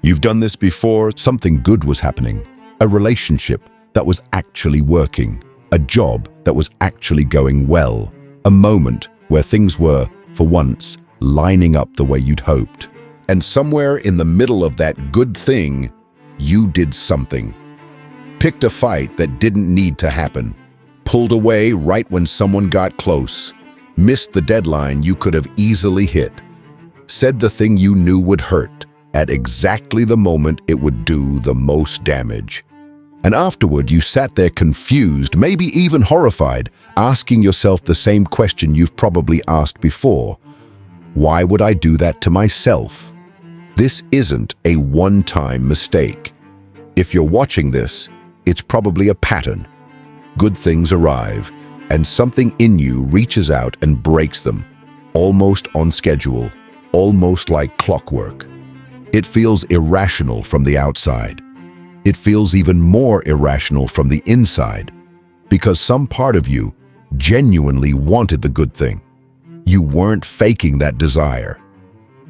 You've done this before. Something good was happening. A relationship that was actually working. A job that was actually going well. A moment where things were, for once, lining up the way you'd hoped. And somewhere in the middle of that good thing, you did something. Picked a fight that didn't need to happen. Pulled away right when someone got close. Missed the deadline you could have easily hit. Said the thing you knew would hurt at exactly the moment it would do the most damage. And afterward, you sat there confused, maybe even horrified, asking yourself the same question you've probably asked before. Why would I do that to myself? This isn't a one-time mistake. If you're watching this, it's probably a pattern. Good things arrive, and something in you reaches out and breaks them, almost on schedule, almost like clockwork. It feels irrational from the outside. It feels even more irrational from the inside, because some part of you genuinely wanted the good thing. You weren't faking that desire.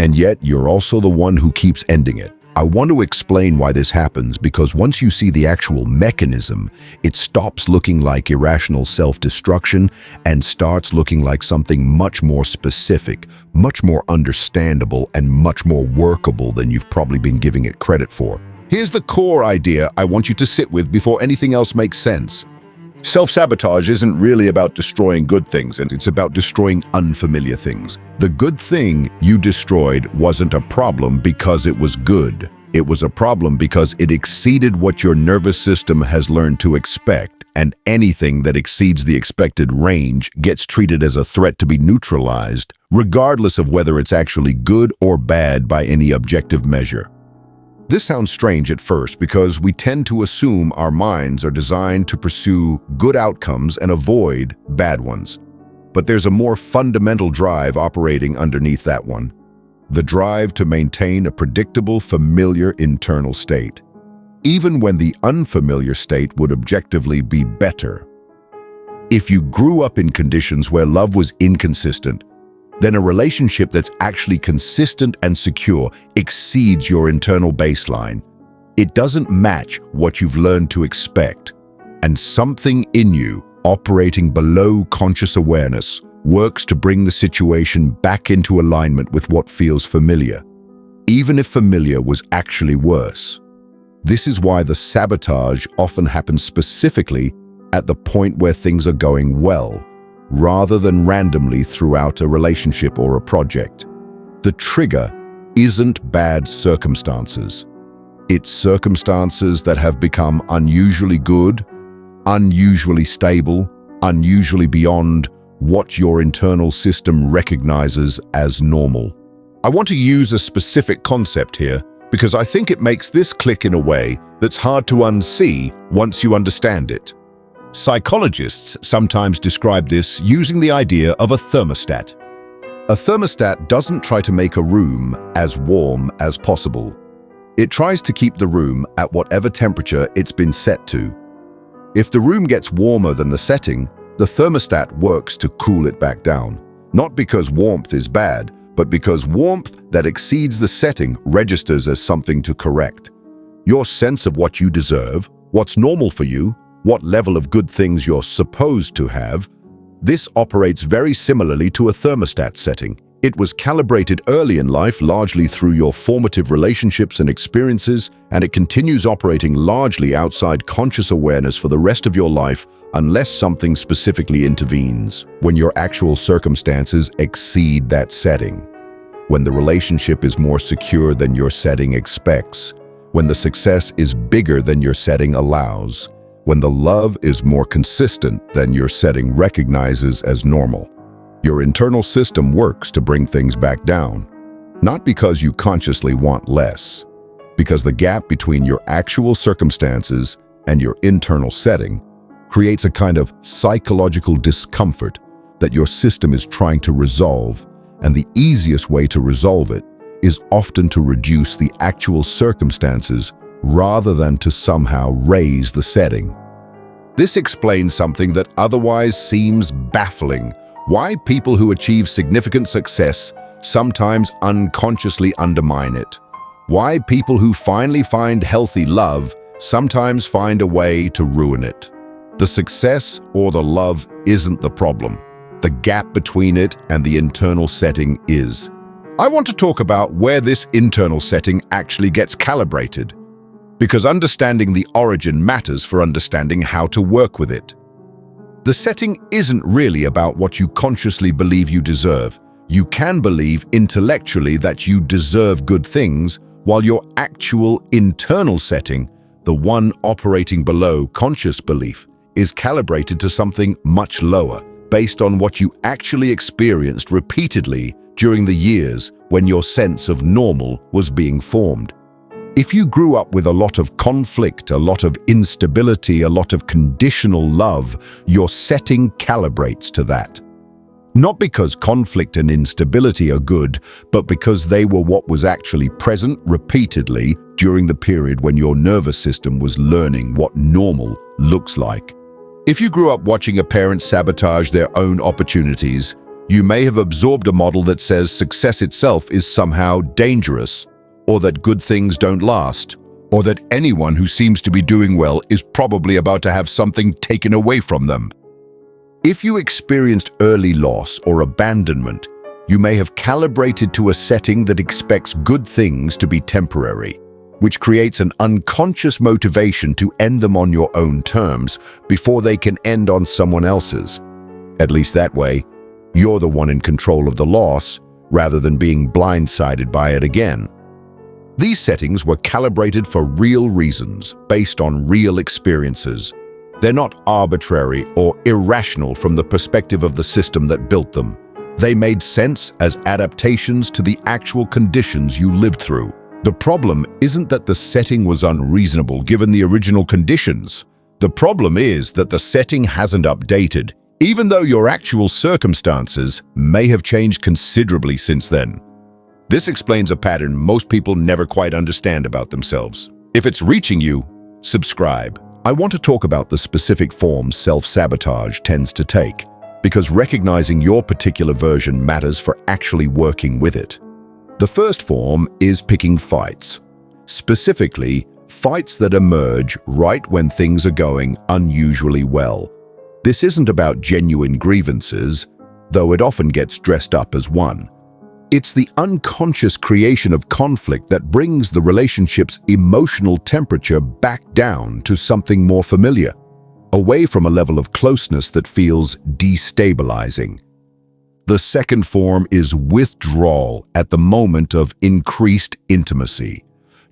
And yet you're also the one who keeps ending it. I want to explain why this happens, because once you see the actual mechanism, it stops looking like irrational self-destruction and starts looking like something much more specific, much more understandable, and much more workable than you've probably been giving it credit for. Here's the core idea I want you to sit with before anything else makes sense. Self-sabotage isn't really about destroying good things, and it's about destroying unfamiliar things. The good thing you destroyed wasn't a problem because it was good. It was a problem because it exceeded what your nervous system has learned to expect, and anything that exceeds the expected range gets treated as a threat to be neutralized, regardless of whether it's actually good or bad by any objective measure. This sounds strange at first because we tend to assume our minds are designed to pursue good outcomes and avoid bad ones. But there's a more fundamental drive operating underneath that one. The drive to maintain a predictable, familiar internal state, even when the unfamiliar state would objectively be better. If you grew up in conditions where love was inconsistent, then a relationship that's actually consistent and secure exceeds your internal baseline. It doesn't match what you've learned to expect. And something in you, operating below conscious awareness, works to bring the situation back into alignment with what feels familiar, even if familiar was actually worse. This is why the sabotage often happens specifically at the point where things are going well, rather than randomly throughout a relationship or a project. The trigger isn't bad circumstances. It's circumstances that have become unusually good, unusually stable, unusually beyond what your internal system recognizes as normal. I want to use a specific concept here because I think it makes this click in a way that's hard to unsee once you understand it. Psychologists sometimes describe this using the idea of a thermostat. A thermostat doesn't try to make a room as warm as possible. It tries to keep the room at whatever temperature it's been set to. If the room gets warmer than the setting, the thermostat works to cool it back down. Not because warmth is bad, but because warmth that exceeds the setting registers as something to correct. Your sense of what you deserve, what's normal for you, what level of good things you're supposed to have, this operates very similarly to a thermostat setting. It was calibrated early in life, largely through your formative relationships and experiences, and it continues operating largely outside conscious awareness for the rest of your life unless something specifically intervenes. When your actual circumstances exceed that setting, when the relationship is more secure than your setting expects, when the success is bigger than your setting allows, when the love is more consistent than your setting recognizes as normal. Your internal system works to bring things back down, not because you consciously want less, because the gap between your actual circumstances and your internal setting creates a kind of psychological discomfort that your system is trying to resolve, and the easiest way to resolve it is often to reduce the actual circumstances rather than to somehow raise the setting. This explains something that otherwise seems baffling Why people who achieve significant success sometimes unconsciously undermine it. Why people who finally find healthy love sometimes find a way to ruin it. The success or the love isn't the problem. The gap between it and the internal setting is. I want to talk about where this internal setting actually gets calibrated, because understanding the origin matters for understanding how to work with it. The setting isn't really about what you consciously believe you deserve. You can believe intellectually that you deserve good things, while your actual internal setting, the one operating below conscious belief, is calibrated to something much lower, based on what you actually experienced repeatedly during the years when your sense of normal was being formed. If you grew up with a lot of conflict, a lot of instability, a lot of conditional love, your setting calibrates to that. Not because conflict and instability are good, but because they were what was actually present repeatedly during the period when your nervous system was learning what normal looks like. If you grew up watching a parent sabotage their own opportunities, you may have absorbed a model that says success itself is somehow dangerous, or that good things don't last, or that anyone who seems to be doing well is probably about to have something taken away from them. If you experienced early loss or abandonment, you may have calibrated to a setting that expects good things to be temporary, which creates an unconscious motivation to end them on your own terms before they can end on someone else's. At least that way, you're the one in control of the loss rather than being blindsided by it again. These settings were calibrated for real reasons, based on real experiences. They're not arbitrary or irrational from the perspective of the system that built them. They made sense as adaptations to the actual conditions you lived through. The problem isn't that the setting was unreasonable given the original conditions. The problem is that the setting hasn't updated, even though your actual circumstances may have changed considerably since then. This explains a pattern most people never quite understand about themselves. If it's reaching you, subscribe. I want to talk about the specific forms self-sabotage tends to take, because recognizing your particular version matters for actually working with it. The first form is picking fights. Specifically, fights that emerge right when things are going unusually well. This isn't about genuine grievances, though it often gets dressed up as one. It's the unconscious creation of conflict that brings the relationship's emotional temperature back down to something more familiar, away from a level of closeness that feels destabilizing. The second form is withdrawal at the moment of increased intimacy.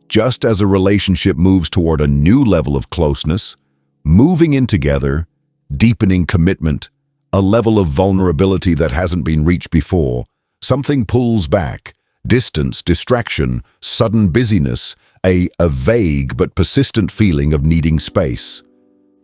Just as a relationship moves toward a new level of closeness, moving in together, deepening commitment, a level of vulnerability that hasn't been reached before, something pulls back, distance, distraction, sudden busyness, a vague but persistent feeling of needing space.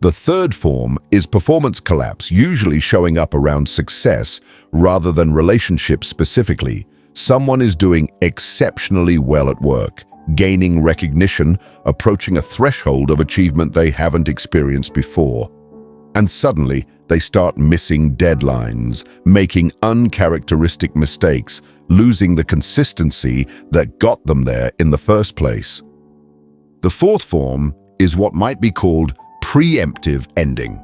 The third form is performance collapse, usually showing up around success rather than relationships specifically. Someone is doing exceptionally well at work, gaining recognition, approaching a threshold of achievement they haven't experienced before. And suddenly, they start missing deadlines, making uncharacteristic mistakes, losing the consistency that got them there in the first place. The fourth form is what might be called preemptive ending.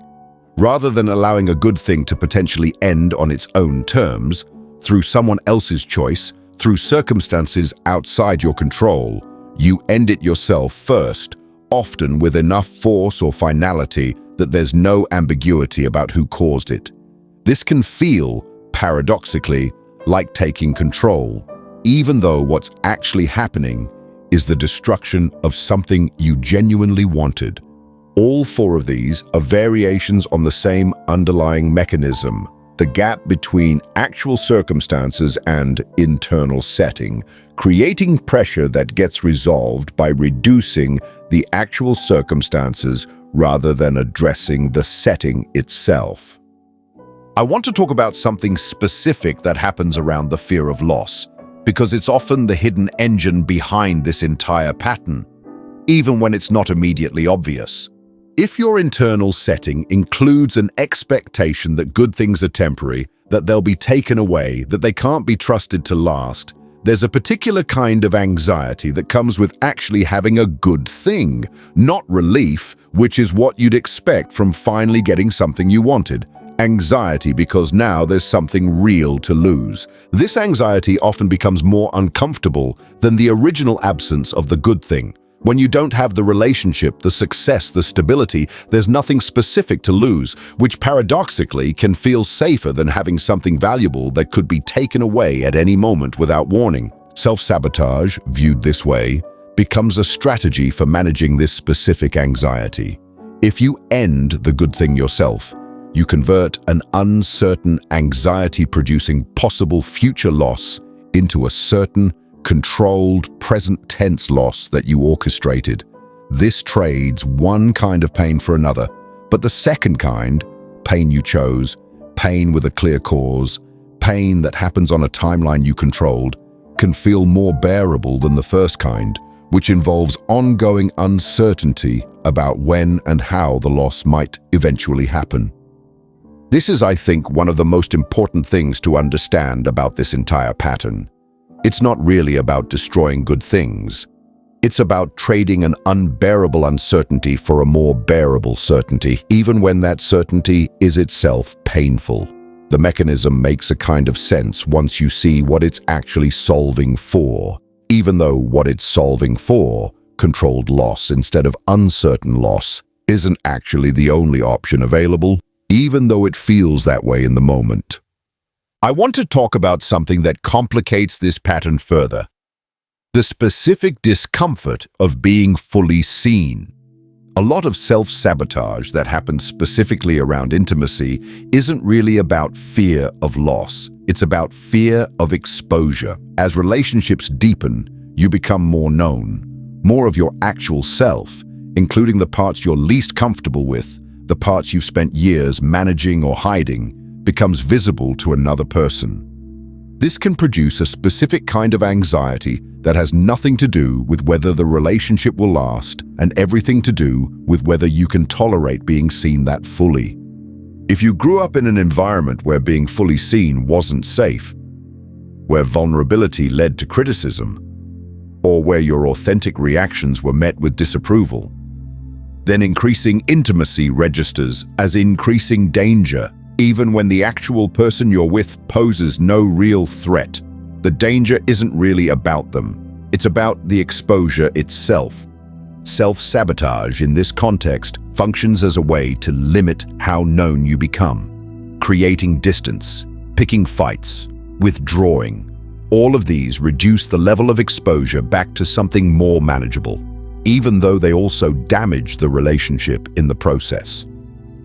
Rather than allowing a good thing to potentially end on its own terms, through someone else's choice, through circumstances outside your control, you end it yourself first, often with enough force or finality that there's no ambiguity about who caused it. This can feel, paradoxically, like taking control, even though what's actually happening is the destruction of something you genuinely wanted. All four of these are variations on the same underlying mechanism, the gap between actual circumstances and internal setting, creating pressure that gets resolved by reducing the actual circumstances rather than addressing the setting itself. I want to talk about something specific that happens around the fear of loss, because it's often the hidden engine behind this entire pattern, even when it's not immediately obvious. If your internal setting includes an expectation that good things are temporary, that they'll be taken away, that they can't be trusted to last. There's a particular kind of anxiety that comes with actually having a good thing, not relief, which is what you'd expect from finally getting something you wanted. Anxiety because now there's something real to lose. This anxiety often becomes more uncomfortable than the original absence of the good thing. When you don't have the relationship, the success, the stability, there's nothing specific to lose, which paradoxically can feel safer than having something valuable that could be taken away at any moment without warning. Self-sabotage, viewed this way, becomes a strategy for managing this specific anxiety. If you end the good thing yourself, you convert an uncertain, anxiety-producing possible future loss into a certain, controlled, present tense loss that you orchestrated. This trades one kind of pain for another, but the second kind, pain you chose, pain with a clear cause, pain that happens on a timeline you controlled, can feel more bearable than the first kind, which involves ongoing uncertainty about when and how the loss might eventually happen. This is, I think, one of the most important things to understand about this entire pattern. It's not really about destroying good things. It's about trading an unbearable uncertainty for a more bearable certainty, even when that certainty is itself painful. The mechanism makes a kind of sense once you see what it's actually solving for, even though what it's solving for, controlled loss instead of uncertain loss, isn't actually the only option available, even though it feels that way in the moment. I want to talk about something that complicates this pattern further. The specific discomfort of being fully seen. A lot of self-sabotage that happens specifically around intimacy isn't really about fear of loss. It's about fear of exposure. As relationships deepen, you become more known. More of your actual self, including the parts you're least comfortable with, the parts you've spent years managing or hiding, becomes visible to another person. This can produce a specific kind of anxiety that has nothing to do with whether the relationship will last and everything to do with whether you can tolerate being seen that fully. If you grew up in an environment where being fully seen wasn't safe, where vulnerability led to criticism, or where your authentic reactions were met with disapproval, then increasing intimacy registers as increasing danger. Even when the actual person you're with poses no real threat, the danger isn't really about them. It's about the exposure itself. Self-sabotage in this context functions as a way to limit how known you become. Creating distance, picking fights, withdrawing. All of these reduce the level of exposure back to something more manageable, even though they also damage the relationship in the process.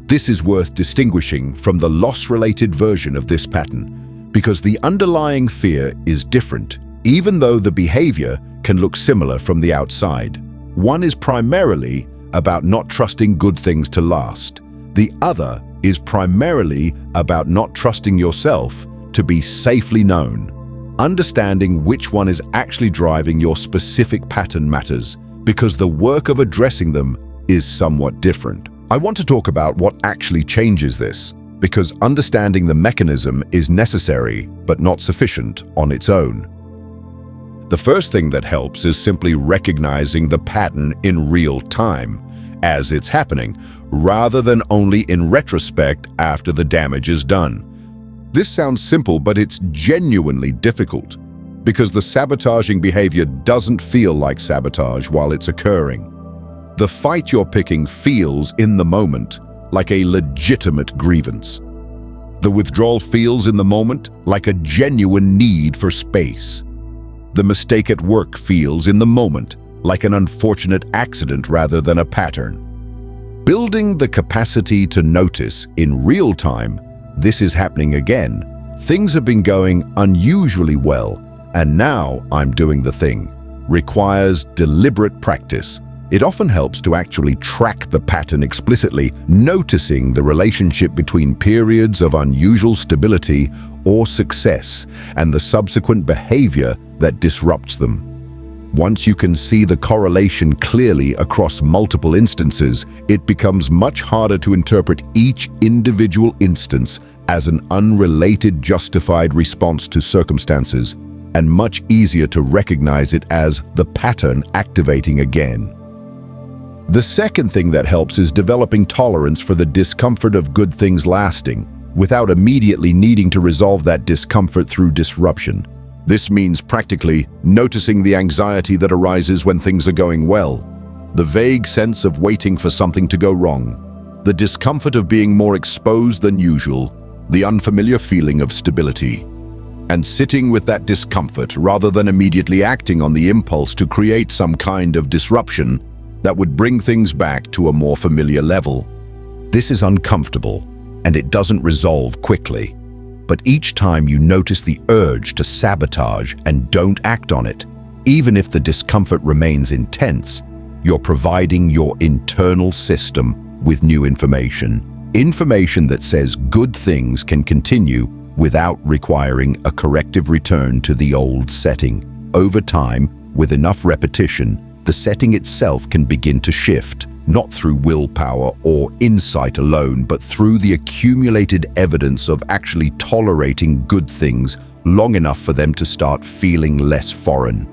This is worth distinguishing from the loss-related version of this pattern, because the underlying fear is different, even though the behavior can look similar from the outside. One is primarily about not trusting good things to last. The other is primarily about not trusting yourself to be safely known. Understanding which one is actually driving your specific pattern matters, because the work of addressing them is somewhat different. I want to talk about what actually changes this, because understanding the mechanism is necessary but not sufficient on its own. The first thing that helps is simply recognizing the pattern in real time, as it's happening, rather than only in retrospect after the damage is done. This sounds simple, but it's genuinely difficult, because the sabotaging behavior doesn't feel like sabotage while it's occurring. The fight you're picking feels, in the moment, like a legitimate grievance. The withdrawal feels in the moment like a genuine need for space. The mistake at work feels in the moment like an unfortunate accident rather than a pattern. Building the capacity to notice in real time, this is happening again. Things have been going unusually well, and now I'm doing the thing. Requires deliberate practice. It often helps to actually track the pattern explicitly, noticing the relationship between periods of unusual stability or success and the subsequent behavior that disrupts them. Once you can see the correlation clearly across multiple instances, it becomes much harder to interpret each individual instance as an unrelated, justified response to circumstances, and much easier to recognize it as the pattern activating again. The second thing that helps is developing tolerance for the discomfort of good things lasting, without immediately needing to resolve that discomfort through disruption. This means practically noticing the anxiety that arises when things are going well, the vague sense of waiting for something to go wrong, the discomfort of being more exposed than usual, the unfamiliar feeling of stability, and sitting with that discomfort rather than immediately acting on the impulse to create some kind of disruption that would bring things back to a more familiar level. This is uncomfortable, and it doesn't resolve quickly. But each time you notice the urge to sabotage and don't act on it, even if the discomfort remains intense, you're providing your internal system with new information. Information that says good things can continue without requiring a corrective return to the old setting. Over time, with enough repetition, the setting itself can begin to shift, not through willpower or insight alone, but through the accumulated evidence of actually tolerating good things long enough for them to start feeling less foreign.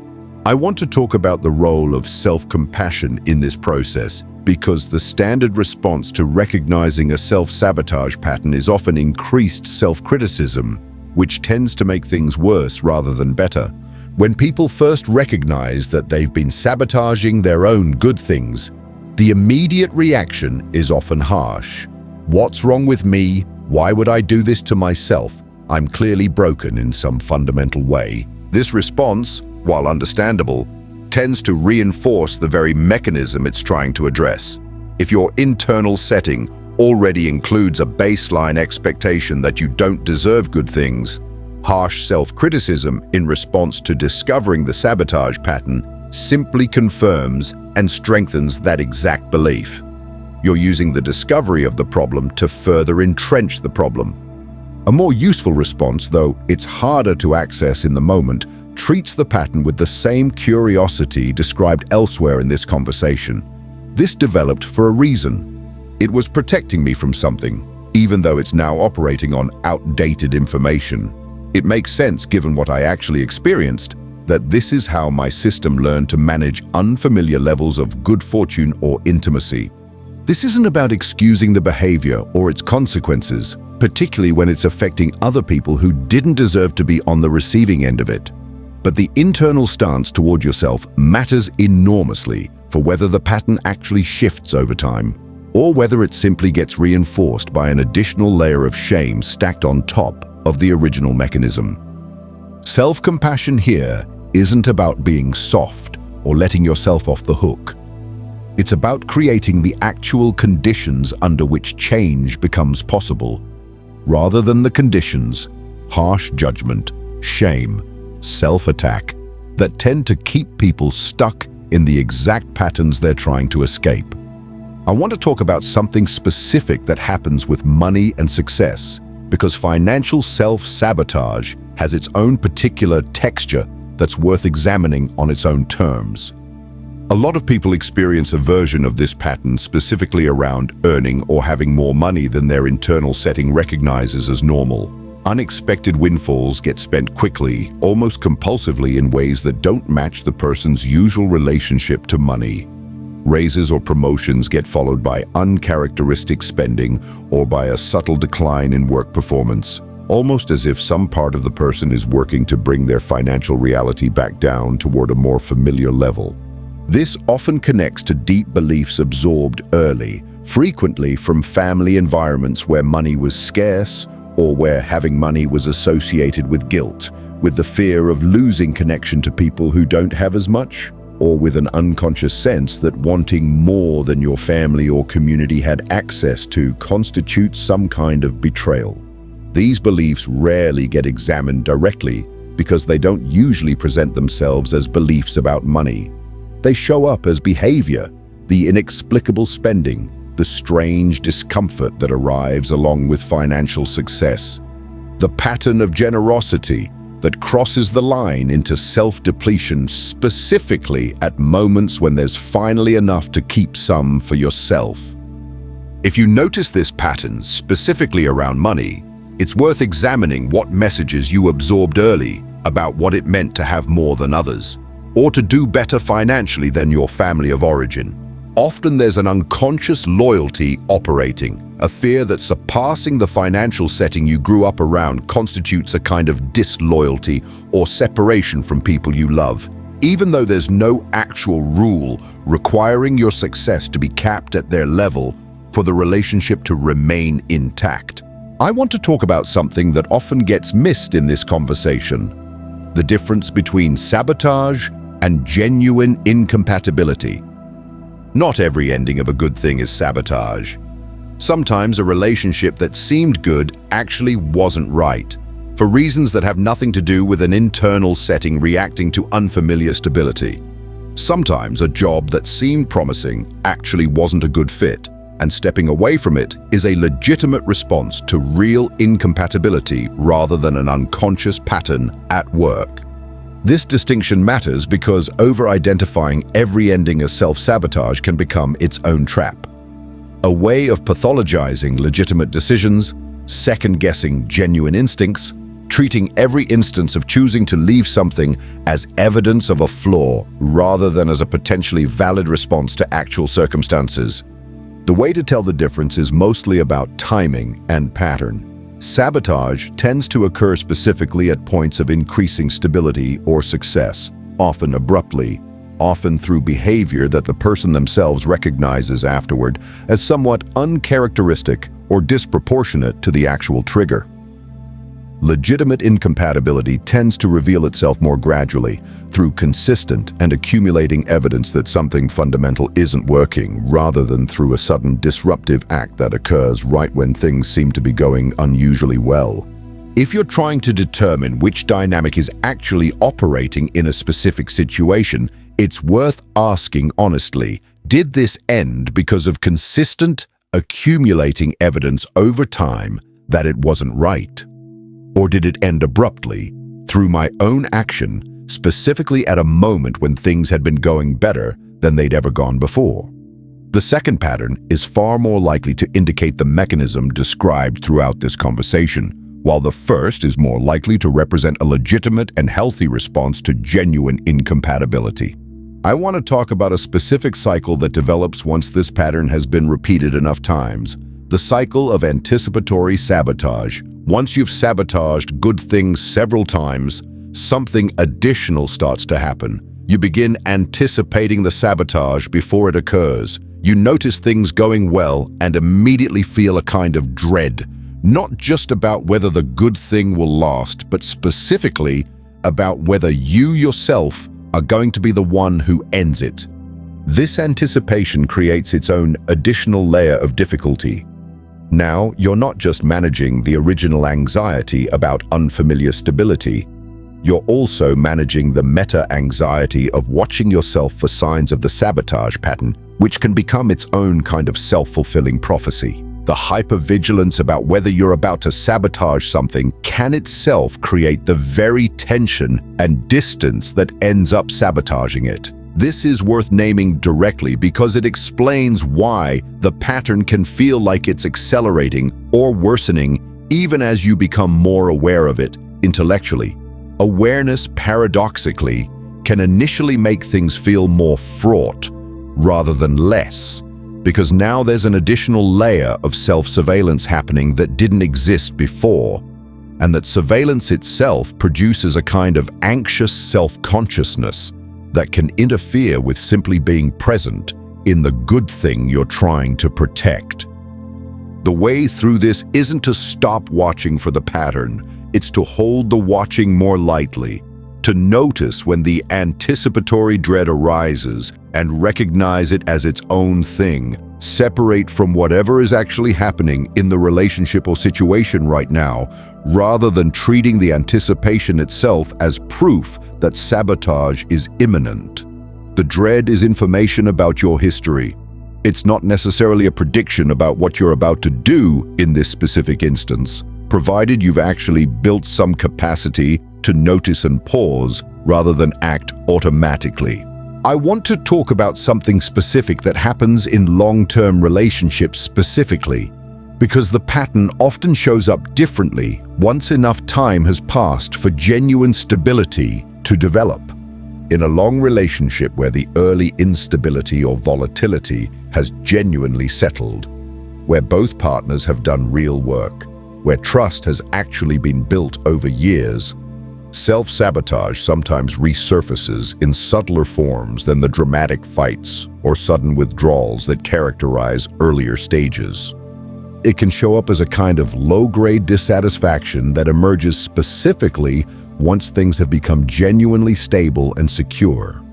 I want to talk about the role of self-compassion in this process, because the standard response to recognizing a self-sabotage pattern is often increased self-criticism, which tends to make things worse rather than better. When people first recognize that they've been sabotaging their own good things, the immediate reaction is often harsh. What's wrong with me? Why would I do this to myself? I'm clearly broken in some fundamental way. This response, while understandable, tends to reinforce the very mechanism it's trying to address. If your internal setting already includes a baseline expectation that you don't deserve good things, harsh self-criticism in response to discovering the sabotage pattern simply confirms and strengthens that exact belief. You're using the discovery of the problem to further entrench the problem. A more useful response, though it's harder to access in the moment, treats the pattern with the same curiosity described elsewhere in this conversation. This developed for a reason. It was protecting me from something, even though it's now operating on outdated information. It makes sense, given what I actually experienced, that this is how my system learned to manage unfamiliar levels of good fortune or intimacy. This isn't about excusing the behavior or its consequences, particularly when it's affecting other people who didn't deserve to be on the receiving end of it. But the internal stance toward yourself matters enormously for whether the pattern actually shifts over time, or whether it simply gets reinforced by an additional layer of shame stacked on top of the original mechanism. Self-compassion here isn't about being soft or letting yourself off the hook. It's about creating the actual conditions under which change becomes possible, rather than the conditions, harsh judgment, shame, self-attack, that tend to keep people stuck in the exact patterns they're trying to escape. I want to talk about something specific that happens with money and success, because financial self-sabotage has its own particular texture that's worth examining on its own terms. A lot of people experience a version of this pattern specifically around earning or having more money than their internal setting recognizes as normal. Unexpected windfalls get spent quickly, almost compulsively, in ways that don't match the person's usual relationship to money. Raises or promotions get followed by uncharacteristic spending or by a subtle decline in work performance, almost as if some part of the person is working to bring their financial reality back down toward a more familiar level. This often connects to deep beliefs absorbed early, frequently from family environments where money was scarce or where having money was associated with guilt, with the fear of losing connection to people who don't have as much, or with an unconscious sense that wanting more than your family or community had access to constitutes some kind of betrayal. These beliefs rarely get examined directly because they don't usually present themselves as beliefs about money. They show up as behavior, the inexplicable spending, the strange discomfort that arrives along with financial success, the pattern of generosity that crosses the line into self-depletion specifically at moments when there's finally enough to keep some for yourself. If you notice this pattern specifically around money, it's worth examining what messages you absorbed early about what it meant to have more than others, or to do better financially than your family of origin. Often there's an unconscious loyalty operating, a fear that surpassing the financial setting you grew up around constitutes a kind of disloyalty or separation from people you love, even though there's no actual rule requiring your success to be capped at their level for the relationship to remain intact. I want to talk about something that often gets missed in this conversation: the difference between sabotage and genuine incompatibility. Not every ending of a good thing is sabotage. Sometimes a relationship that seemed good actually wasn't right, for reasons that have nothing to do with an internal setting reacting to unfamiliar stability. Sometimes a job that seemed promising actually wasn't a good fit, and stepping away from it is a legitimate response to real incompatibility rather than an unconscious pattern at work. This distinction matters because over-identifying every ending as self-sabotage can become its own trap. A way of pathologizing legitimate decisions, second-guessing genuine instincts, treating every instance of choosing to leave something as evidence of a flaw rather than as a potentially valid response to actual circumstances. The way to tell the difference is mostly about timing and pattern. Sabotage tends to occur specifically at points of increasing stability or success, often abruptly, often through behavior that the person themselves recognizes afterward as somewhat uncharacteristic or disproportionate to the actual trigger. Legitimate incompatibility tends to reveal itself more gradually, through consistent and accumulating evidence that something fundamental isn't working, rather than through a sudden disruptive act that occurs right when things seem to be going unusually well. If you're trying to determine which dynamic is actually operating in a specific situation, it's worth asking honestly, did this end because of consistent, accumulating evidence over time that it wasn't right? Or did it end abruptly, through my own action, specifically at a moment when things had been going better than they'd ever gone before? The second pattern is far more likely to indicate the mechanism described throughout this conversation, while the first is more likely to represent a legitimate and healthy response to genuine incompatibility. I want to talk about a specific cycle that develops once this pattern has been repeated enough times: the cycle of anticipatory sabotage. Once you've sabotaged good things several times, something additional starts to happen. You begin anticipating the sabotage before it occurs. You notice things going well and immediately feel a kind of dread, not just about whether the good thing will last, but specifically about whether you yourself are going to be the one who ends it. This anticipation creates its own additional layer of difficulty. Now, you're not just managing the original anxiety about unfamiliar stability, you're also managing the meta-anxiety of watching yourself for signs of the sabotage pattern, which can become its own kind of self-fulfilling prophecy. The hypervigilance about whether you're about to sabotage something can itself create the very tension and distance that ends up sabotaging it. This is worth naming directly because it explains why the pattern can feel like it's accelerating or worsening even as you become more aware of it intellectually. Awareness, paradoxically, can initially make things feel more fraught rather than less, because now there's an additional layer of self-surveillance happening that didn't exist before, and that surveillance itself produces a kind of anxious self-consciousness that can interfere with simply being present in the good thing you're trying to protect. The way through this isn't to stop watching for the pattern, it's to hold the watching more lightly, to notice when the anticipatory dread arises and recognize it as its own thing, separate from whatever is actually happening in the relationship or situation right now, rather than treating the anticipation itself as proof that sabotage is imminent. The dread is information about your history. It's not necessarily a prediction about what you're about to do in this specific instance, provided you've actually built some capacity to notice and pause rather than act automatically. I want to talk about something specific that happens in long-term relationships specifically, because the pattern often shows up differently once enough time has passed for genuine stability to develop. In a long relationship where the early instability or volatility has genuinely settled, where both partners have done real work, where trust has actually been built over years, self-sabotage sometimes resurfaces in subtler forms than the dramatic fights or sudden withdrawals that characterize earlier stages. It can show up as a kind of low-grade dissatisfaction that emerges specifically once things have become genuinely stable and secure.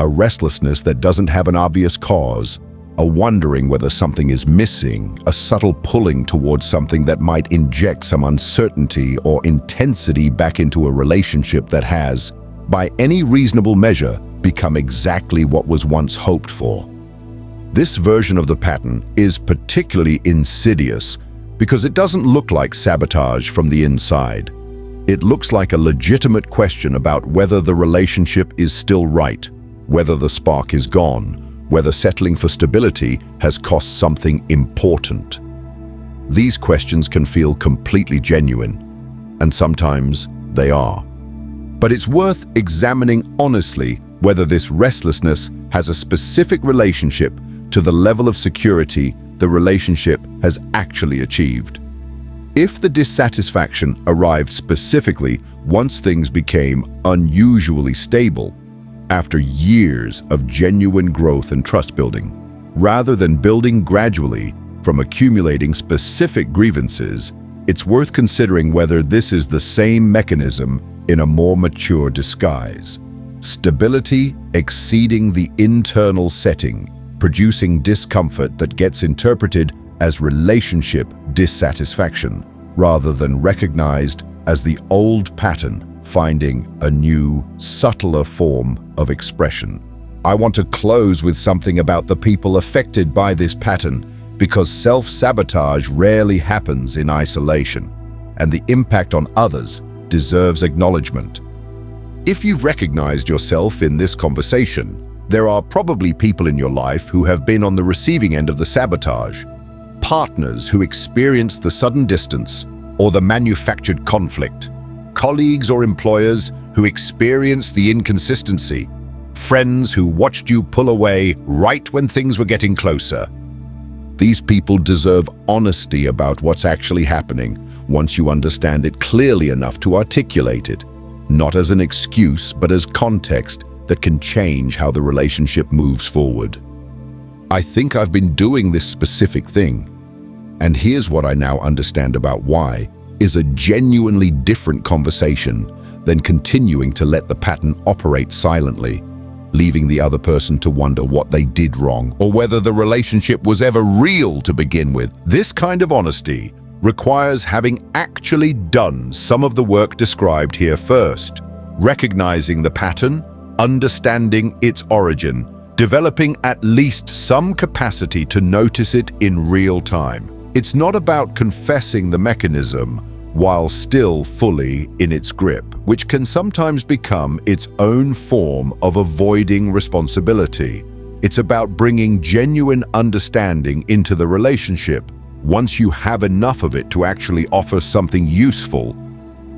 A restlessness that doesn't have an obvious cause, a wondering whether something is missing, a subtle pulling towards something that might inject some uncertainty or intensity back into a relationship that has, by any reasonable measure, become exactly what was once hoped for. This version of the pattern is particularly insidious because it doesn't look like sabotage from the inside. It looks like a legitimate question about whether the relationship is still right, whether the spark is gone, whether settling for stability has cost something important. These questions can feel completely genuine, and sometimes they are. But it's worth examining honestly whether this restlessness has a specific relationship to the level of security the relationship has actually achieved. If the dissatisfaction arrived specifically once things became unusually stable, after years of genuine growth and trust building, rather than building gradually from accumulating specific grievances, it's worth considering whether this is the same mechanism in a more mature disguise. Stability exceeding the internal setting, producing discomfort that gets interpreted as relationship dissatisfaction, rather than recognized as the old pattern finding a new, subtler form of expression. I want to close with something about the people affected by this pattern, because self-sabotage rarely happens in isolation, and the impact on others deserves acknowledgement. If you've recognized yourself in this conversation, there are probably people in your life who have been on the receiving end of the sabotage, partners who experienced the sudden distance or the manufactured conflict, colleagues or employers who experienced the inconsistency, friends who watched you pull away right when things were getting closer. These people deserve honesty about what's actually happening once you understand it clearly enough to articulate it, not as an excuse but as context that can change how the relationship moves forward. I think I've been doing this specific thing, and here's what I now understand about why, is a genuinely different conversation than continuing to let the pattern operate silently, leaving the other person to wonder what they did wrong or whether the relationship was ever real to begin with. This kind of honesty requires having actually done some of the work described here first, recognizing the pattern, understanding its origin, developing at least some capacity to notice it in real time. It's not about confessing the mechanism while still fully in its grip, which can sometimes become its own form of avoiding responsibility. It's about bringing genuine understanding into the relationship once you have enough of it to actually offer something useful,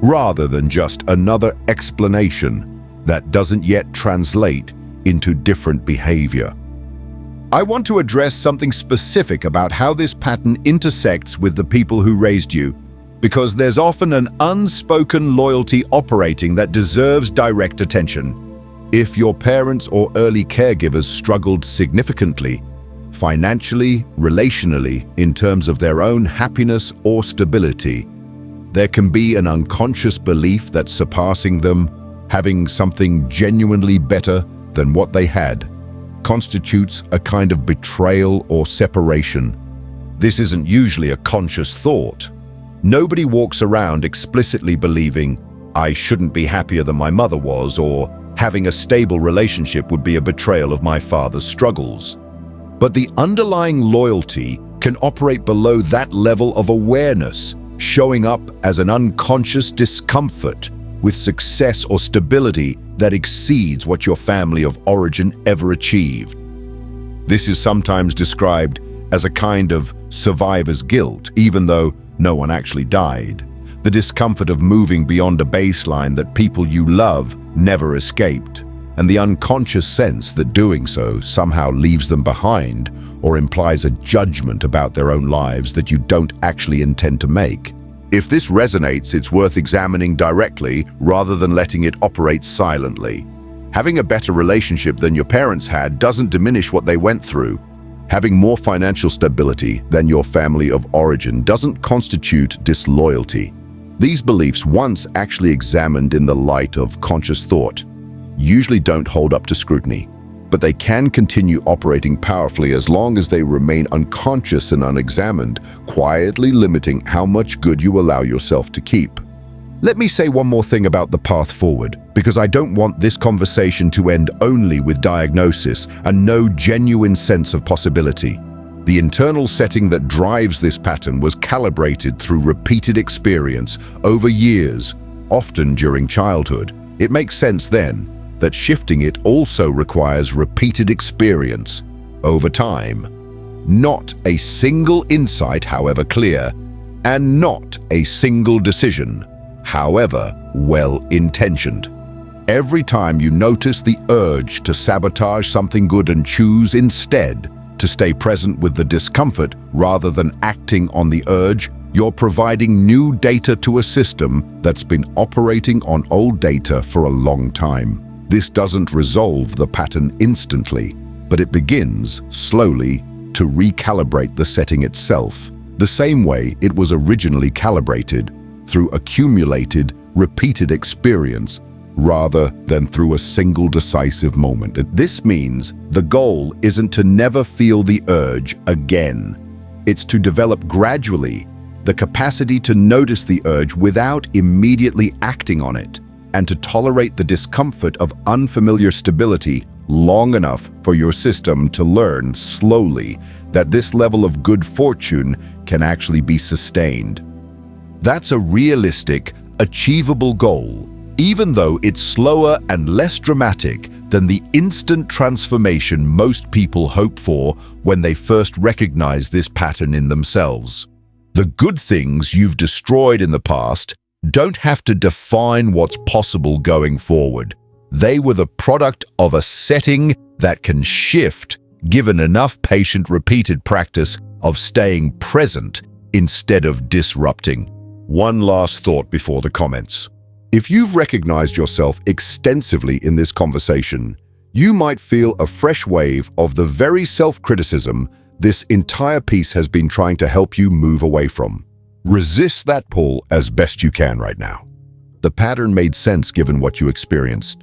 rather than just another explanation that doesn't yet translate into different behavior. I want to address something specific about how this pattern intersects with the people who raised you, because there's often an unspoken loyalty operating that deserves direct attention. If your parents or early caregivers struggled significantly, financially, relationally, in terms of their own happiness or stability, there can be an unconscious belief that surpassing them, having something genuinely better than what they had, constitutes a kind of betrayal or separation. This isn't usually a conscious thought. Nobody walks around explicitly believing, I shouldn't be happier than my mother was, or having a stable relationship would be a betrayal of my father's struggles. But the underlying loyalty can operate below that level of awareness, showing up as an unconscious discomfort with success or stability that exceeds what your family of origin ever achieved. This is sometimes described as a kind of survivor's guilt, even though no one actually died. The discomfort of moving beyond a baseline that people you love never escaped, and the unconscious sense that doing so somehow leaves them behind or implies a judgment about their own lives that you don't actually intend to make. If this resonates, it's worth examining directly rather than letting it operate silently. Having a better relationship than your parents had doesn't diminish what they went through. Having more financial stability than your family of origin doesn't constitute disloyalty. These beliefs, once actually examined in the light of conscious thought, usually don't hold up to scrutiny, but they can continue operating powerfully as long as they remain unconscious and unexamined, quietly limiting how much good you allow yourself to keep. Let me say one more thing about the path forward, because I don't want this conversation to end only with diagnosis and no genuine sense of possibility. The internal setting that drives this pattern was calibrated through repeated experience over years, often during childhood. It makes sense then that shifting it also requires repeated experience over time. Not a single insight, however clear, and not a single decision, however well-intentioned. Every time you notice the urge to sabotage something good and choose instead to stay present with the discomfort rather than acting on the urge, you're providing new data to a system that's been operating on old data for a long time. This doesn't resolve the pattern instantly, but it begins slowly to recalibrate the setting itself, the same way it was originally calibrated, through accumulated, repeated experience rather than through a single decisive moment. This means the goal isn't to never feel the urge again. It's to develop gradually the capacity to notice the urge without immediately acting on it, and to tolerate the discomfort of unfamiliar stability long enough for your system to learn slowly that this level of good fortune can actually be sustained. That's a realistic, achievable goal, even though it's slower and less dramatic than the instant transformation most people hope for when they first recognize this pattern in themselves. The good things you've destroyed in the past don't have to define what's possible going forward. They were the product of a setting that can shift given enough patient, repeated practice of staying present instead of disrupting. One last thought before the comments. If you've recognized yourself extensively in this conversation, you might feel a fresh wave of the very self-criticism this entire piece has been trying to help you move away from. Resist that pull as best you can right now. The pattern made sense given what you experienced.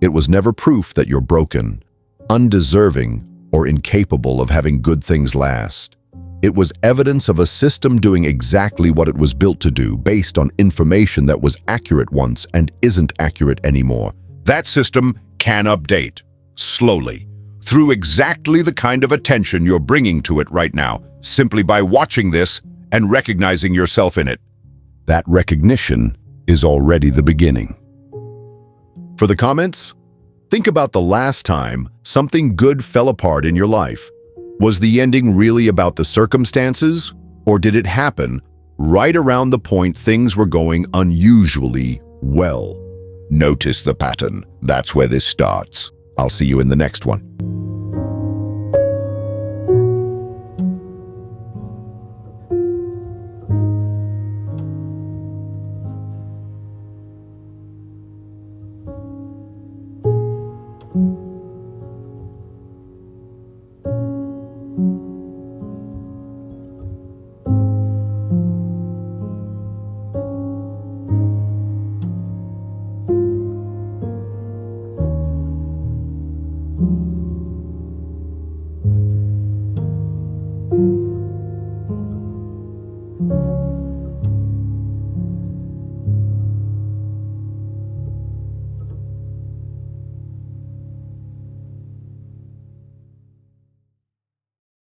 It was never proof that you're broken, undeserving, or incapable of having good things last. It was evidence of a system doing exactly what it was built to do based on information that was accurate once and isn't accurate anymore. That system can update, slowly, through exactly the kind of attention you're bringing to it right now, simply by watching this and recognizing yourself in it. That recognition is already the beginning. For the comments, think about the last time something good fell apart in your life. Was the ending really about the circumstances, or did it happen right around the point things were going unusually well? Notice the pattern. That's where this starts. I'll see you in the next one. Thank you.